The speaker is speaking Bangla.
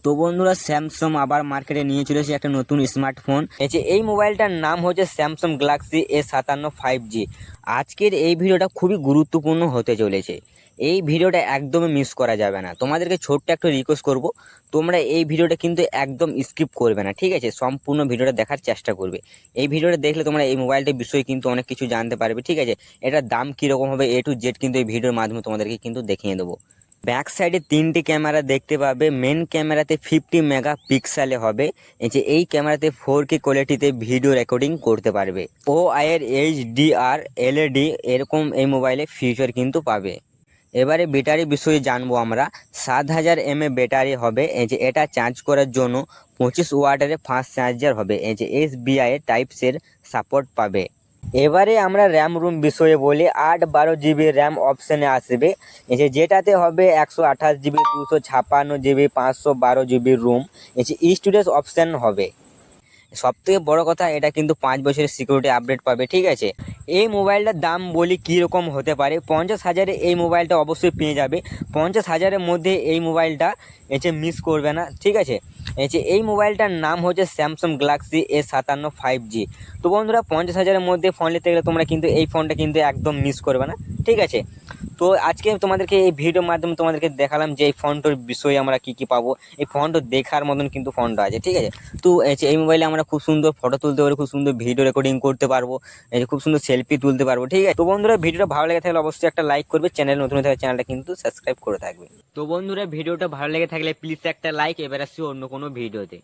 তো বন্ধুরা, স্যামসাং আবার মার্কেটে নিয়ে চলেছে একটা নতুন স্মার্টফোন। এই মোবাইলটার নাম হচ্ছে স্যামসাং গ্যালাক্সি A57 5G। আজকের এই ভিডিওটা খুবই গুরুত্বপূর্ণ হতে চলেছে। এই ভিডিওটা একদমই মিস করা যাবে না। তোমাদেরকে ছোট্ট একটা রিকোয়েস্ট করব, তোমরা এই ভিডিওটা কিন্তু একদম স্কিপ করবে না, ঠিক আছে? সম্পূর্ণ ভিডিওটা দেখার চেষ্টা করবে। এই ভিডিওটা দেখলে তোমরা এই মোবাইলটার বিষয়ে কিন্তু অনেক কিছু জানতে পারবে, ঠিক আছে? এটার দাম কীরকম হবে A to Z কিন্তু এই ভিডিওর মাধ্যমে তোমাদেরকে কিন্তু দেখিয়ে দেবো। ব্যাক সাইডে 3টি ক্যামেরা দেখতে পাবে। মেন ক্যামেরাতে 50 মেগাপিক্সেলে হবে। এই ক্যামেরাতে 4K কোয়ালিটিতে ভিডিও রেকর্ডিং করতে পারবে। OI এর HDR LED এরকম এই মোবাইলে ফিচার কিন্তু পাবে। এবারে ব্যাটারি বিষয়ে জানবো আমরা। 7000 mAh ব্যাটারি হবে। এটা চার্জ করার জন্য 25 ওয়াটের ফাস্ট চার্জার হবে। SBI টাইপসের সাপোর্ট পাবে। এবারে আমরা র্যাম রুম বিষয়ে বলি। 8/12 GB র্যাম অপশানে আসবে। যেটাতে হবে 128 GB, 256 GB, 512 GB room. Storage option হবে। সবথেকে বড় কথা, এটা কিন্তু 5 বছরের সিকিউরিটি আপডেট পাবে, ঠিক আছে? এই মোবাইলটার দাম বলি কীরকম হতে পারে। 50,000-এ এই মোবাইলটা অবশ্যই পেয়ে যাবে। 50,000-এর মধ্যে এই মোবাইলটা মিস করবে না, ঠিক আছে? এই মোবাইলটার নাম হচ্ছে স্যামসাং গ্যালাক্সি A57 5G। তো বন্ধুরা, 50,000-এর মধ্যে ফোন নিতে গেলে তোমরা কিন্তু এই ফোনটা কিন্তু একদম মিস করবে না, ঠিক আছে? তো আজকে তোমাদেরকে এই ভিডিওর মাধ্যমে তোমাদেরকে দেখালাম যে এই ফোনটার বিষয়ে আমরা কী পাবো। এই ফোনটা দেখার মতন কিন্তু ফোনটা আছে, ঠিক আছে? তো এই মোবাইলে আমরা খুব সুন্দর ফটো তুলতে পারবো, খুব সুন্দর ভিডিও রেকর্ডিং করতে পারবো, খুব সুন্দর সেলফি তুলতে পারবো, ঠিক আছে? তো বন্ধুরা, ভিডিওটা ভালো লেগে থাকলে অবশ্যই একটা লাইক করবে। চ্যানেল নতুন হয়ে থাকলে চ্যানেলটা কিন্তু সাবস্ক্রাইব করে থাকবে। তো বন্ধুরা, ভিডিওটা ভালো লেগে থাকলে প্লিজ একটা লাইক। এবার আসছি অন্য কোনো ভিডিওতে।